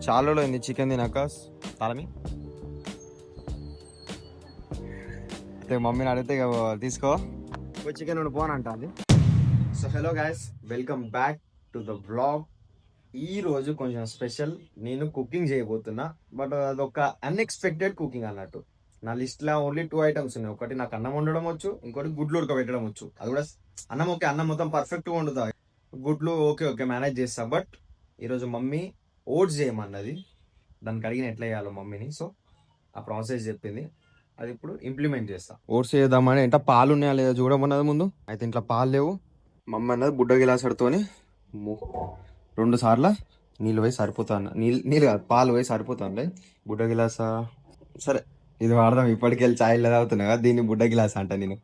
చాలా రోజులు అయింది చికెన్ తినాక తాళమి అయితే మమ్మీని అడిగితే ఇక తీసుకో చికెన్ ఉండి పోనంట అది. So hello guys, welcome back to the vlog. ఈ రోజు కొంచెం స్పెషల్. నేను కుకింగ్ చేయబోతున్నా, బట్ అదొక అన్ఎక్స్పెక్టెడ్ కుకింగ్ అన్నట్టు. నా లిస్ట్లో ఓన్లీ 2 ఐటమ్స్ ఉన్నాయి. ఒకటి నాకు అన్నం వండడం వచ్చు, ఇంకోటి గుడ్లు ఉడకబెట్టడం వచ్చు. అది కూడా అన్నం ఓకే, అన్నం మొత్తం పర్ఫెక్ట్గా వండుతా, గుడ్లు ఓకే ఓకే మేనేజ్ చేస్తా. బట్ ఈరోజు మమ్మీ ఓట్స్ చేయమన్నది. దానికి అడిగిన ఎట్లా చేయాలో మమ్మీని. సో ఆ ప్రాసెస్ చెప్పింది, అది ఇప్పుడు ఇంప్లిమెంట్ చేస్తా. ఓట్స్ చేద్దామని ఇంట్లో పాలు ఉన్నాయా లేదా చూడమన్నది ముందు. అయితే ఇంట్లో పాలు లేవు. మమ్మీ అన్నది బుడ్డ గిలాస్ అడుతోని 2 సార్లు నీళ్ళు పోయి సరిపోతాను. నీళ్ళు కాదు, పాలు పోయి సరిపోతానులే. బుడ్డ గిలాసా, సరే ఇది వాడదాం. ఇప్పటికెళ్ళి ఛాయ్ తాగుతున్నా కదా, దీన్ని బుడ్డ గిలాస్ అంట నేను.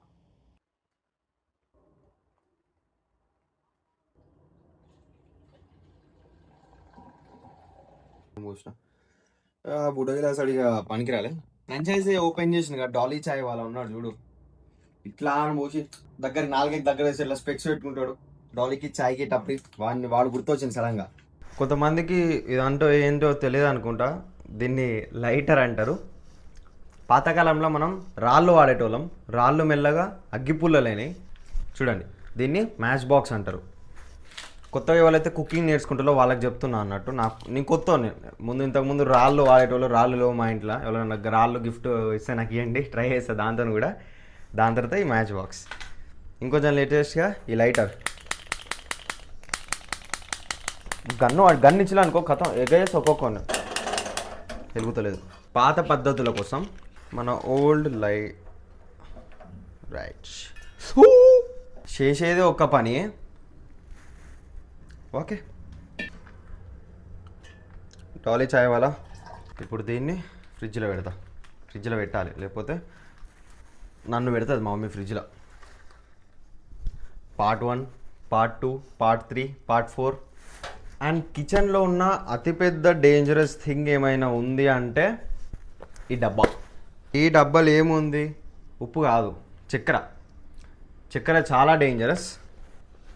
బుడ్డ గిలాస్ అడిగా పనికిరాలే. ఫ్రాంచైజీ ఓపెన్ చేసిన కదా, డాలీ ఛాయ్ వాళ్ళ ఉన్నాడు చూడు, ఇట్లా అని పోసి దగ్గర 4 దగ్గర వేసి ఇట్లా స్పెక్స్ పెట్టుకుంటాడు. డాలీకి ఛాయ్కి టప్పి వాడు గుర్తొచ్చింది సడన్ గా. కొంతమందికి ఇదంటో ఏంటో తెలియదు అనుకుంటా. దీన్ని లైటర్ అంటారు. పాతకాలంలో మనం రాళ్ళు వాడేటోళ్ళం. రాళ్ళు మెల్లగా అగ్గిపుల్లలేని చూడండి, దీన్ని మ్యాచ్ బాక్స్ అంటారు. కొత్తగా ఎవరైతే కుకింగ్ నేర్చుకుంటారో వాళ్ళకి చెప్తున్నా అన్నట్టు. నేను కొత్త ఇంతకుముందు రాళ్ళు వాడేటోళ్ళు. రాళ్ళు లేవు మా ఇంట్లో. ఎవరైనా రాళ్ళు గిఫ్ట్ ఇస్తే నాకు ఇవ్వండి, ట్రై చేస్తా దాంతో కూడా. దాని తర్వాత ఈ మ్యాచ్ బాక్స్, ఇంకొంచెం లేటెస్ట్గా ఈ లైటర్. గన్ ఇచ్చినా అనుకో, కథం ఎగేసి ఒక్కొక్క వెలుగుతలేదు. పాత పద్ధతుల కోసం మన ఓల్డ్ రైట్ చేసేది ఒక్క పని. ఓకే, డాలీ చాయ్ వాళ్ళ. ఇప్పుడు దీన్ని ఫ్రిడ్జ్లో పెట్టాలి, లేకపోతే నన్ను పెడుతుంది మా మమ్మీ ఫ్రిడ్జ్లో. Part 1, part 2, part 3, part 4. And కిచెన్లో ఉన్న అతిపెద్ద డేంజరస్ థింగ్ ఏమైనా ఉంది అంటే ఈ డబ్బా. ఈ డబ్బాలు ఏముంది? ఉప్పు కాదు, చక్కెర చాలా డేంజరస్.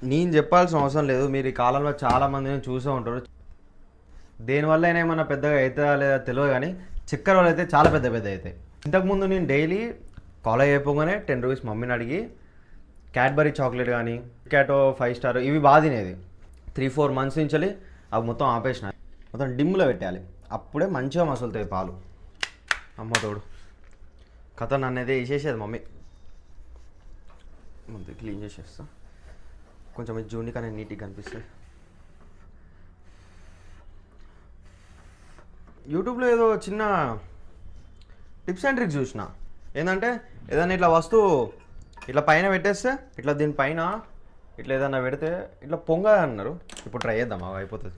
నేను చెప్పాల్సిన అవసరం లేదు, మీరు ఈ కాలంలో చాలామందిని చూసే ఉంటారు. దేనివల్ల అయినా ఏమన్నా పెద్దగా అవుతుందా లేదా తెలియదు, కానీ చక్కెర వల్ల అయితే చాలా పెద్ద అవుతాయి. ఇంతకుముందు నేను డైలీ కాలేజ్ అయిపోగానే 10 రూపీస్ మమ్మీని అడిగి క్యాడ్బరీ చాక్లెట్ కానీ క్యాటో 5 స్టార్ ఇవి బాగా తినేది. 3-4 మంత్స్ నుంచి అవి మొత్తం ఆపేసిన. మొత్తం డిమ్లో పెట్టాలి, అప్పుడే మంచిగా మసులుతాయి పాలు. అమ్మతోడు కథ నన్నైతే వేసేసేది మమ్మీ. ముందు క్లీన్ చేసేస్తా, కొంచెం ఇది జూని కానీ నీట్గా కనిపిస్తుంది. యూట్యూబ్లో ఏదో చిన్న టిప్స్ అండ్ ట్రిక్స్ చూసిన. ఏంటంటే ఏదైనా ఇట్లా వస్తువు ఇట్లా పైన పెట్టేస్తే, ఇట్లా దీనిపైన ఇట్లా ఏదైనా పెడితే ఇట్లా పొంగ అన్నారు. ఇప్పుడు ట్రై చేద్దాం, అవి అయిపోతుంది.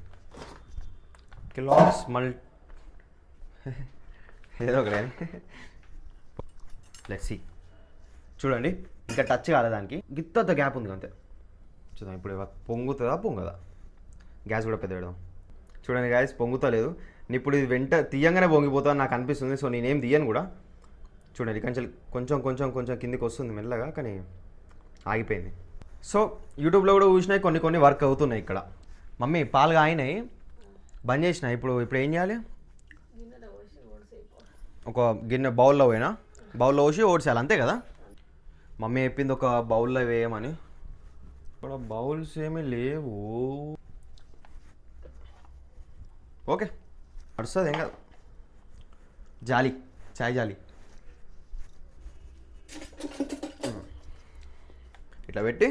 కిలాస్ ఏదో ఒకటే. Let's see. చూడండి, ఇంకా టచ్ కాలేదు దానికి, గిత్తంత గ్యాప్ ఉంది అంతే. చూద్దాం ఇప్పుడు పొంగుతుందా పొంగదా. గ్యాస్ కూడా పెద్ద పెడదాం. చూడండి గ్యాస్ పొంగుతలేదు. ఇప్పుడు ఇది తీయంగానే పొంగిపోతా నాకు అనిపిస్తుంది. సో నేనేం తీయను కూడా. చూడండి కొంచెం కిందికి వస్తుంది మెల్లగా, కానీ ఆగిపోయింది. సో యూట్యూబ్లో కూడా చూసినాయి, కొన్ని వర్క్ అవుతున్నాయి. ఇక్కడ మమ్మీ పాలుగా అయినాయి, బంద్ చేసిన. ఇప్పుడు ఏం చేయాలి? ఒక గిన్నె బౌల్లో పోసి ఓడ్చేయాలి, అంతే కదా. మమ్మీ చెప్పింది ఒక బౌల్లో వేయమని. ఇక్కడ బౌల్స్ ఏమీ లేవు. ఓకే, నడుస్తుంది, ఏం కాదు. చాయ్ జాలి ఇట్లా పెట్టి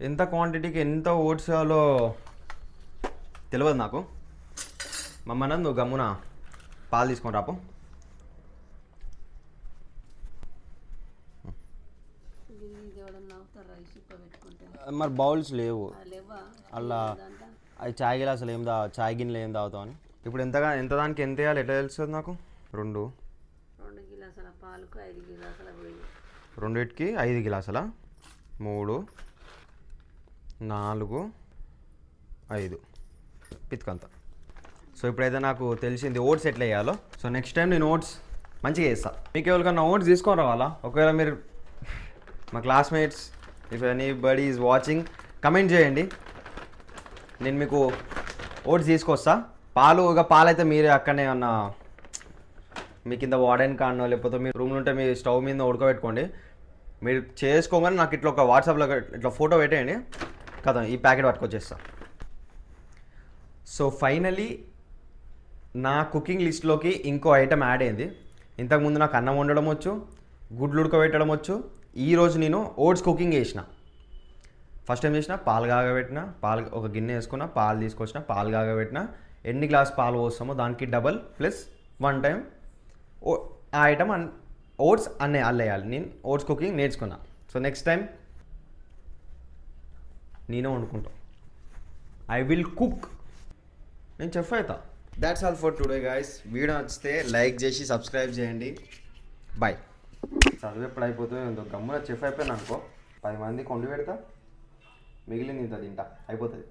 ఎంత క్వాంటిటీకి ఎంత ఓట్స్ వేయాలో తెలియదు నాకు. మమ్మల్ని నువ్వు గమ్మున పాలు తీసుకొని రాపు. మరి బౌల్స్ లేవు అలా. అది చాయ్ గిలాసులు చాయ్ గిన్నెలు ఏం తాగుతావు అని. ఇప్పుడు ఎంత దానికి ఎంత వేయాలి ఎట్లా తెలుస్తుంది నాకు? 2 గిలాసుల పాలకు 5 గిలాసుల వేయి. 2కి 5 గిలాసుల, 3, 4, 5 పిత్కంత. సో ఇప్పుడైతే నాకు తెలిసింది ఓట్స్ ఎట్లా వేయాలో. సో నెక్స్ట్ టైం నేను ఓట్స్ మంచిగా చేస్తాను. మీకు ఎవరికన్నా ఓట్స్ తీసుకొని రావాలా? ఒకవేళ మీరు మా classmates if anybody is watching comment చేయండి, నేను మీకు ఓట్స్ తీసుకొస్తా. పాలు అయితే మీరే అక్కడనే ఉన్న మీ కింద వార్డెన్ కానో లేకపోతే మీ రూమ్లో ఉంటే మీ స్టవ్ మీద ఉడకబెట్టుకోండి. మీరు చేసుకోగానే నాకు ఇట్లా ఒక వాట్సాప్లో ఇట్లా ఫోటో పెట్టేయండి కదా, ఈ ప్యాకెట్ పట్టుకొచ్చేస్తా. సో ఫైనలీ నా కుకింగ్ లిస్ట్లోకి ఇంకో ఐటెం యాడ్ అయింది. ఇంతకుముందు నాకు అన్నం వండడం వచ్చు, గుడ్లు ఉడకబెట్టడం వచ్చు. ఈరోజు నేను ఓట్స్ కుకింగ్ చేసిన. ఫస్ట్ ఏం చేసిన, పాలు కాగబెట్టిన, ఒక గిన్నె వేసుకున్న, పాలు తీసుకొచ్చిన, పాలు కాగబెట్టిన. ఎన్ని గ్లాస్ పాలు పోస్తామో దానికి డబల్ ప్లస్ 1 టైం ఆ ఐటమ్ ఓట్స్ అల్లేయాలి. నేను ఓట్స్ కుకింగ్ నేర్చుకున్నా. సో నెక్స్ట్ టైం నేనే వండుకుంటా. I will cook. నేను చెఫ్ అవుతా. That's all for today guys. Video నచ్చితే లైక్ చేసి సబ్స్క్రైబ్ చేయండి. బాయ్. చదువు ఎప్పుడు అయిపోతుంది, గమ్మున చెఫ్ అయిపోయాను అనుకో, 10 మందికి వండి పెడతా, మిగిలింది ఇంత తింటా, అయిపోతుంది.